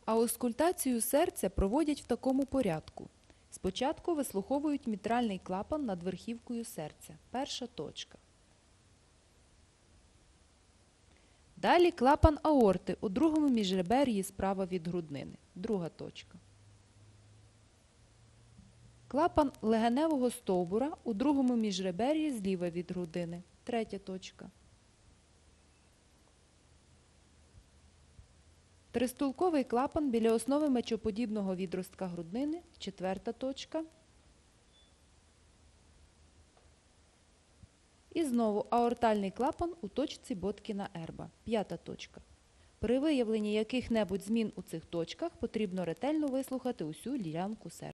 Аускультацію серця проводять в такому порядку. Спочатку вислуховують мітральний клапан над верхівкою серця. Перша точка. Далі клапан аорти у другому міжребер'ї справа від груднини. Друга точка. Клапан легеневого стовбура у другому міжребер'ї зліва від грудини. Третя точка. Тристулковий клапан біля основи мечоподібного відростка груднини. Четверта точка. І знову аортальний клапан у точці Боткіна-Ерба. П'ята точка. При виявленні яких-небудь змін у цих точках потрібно ретельно вислухати усю ділянку серця.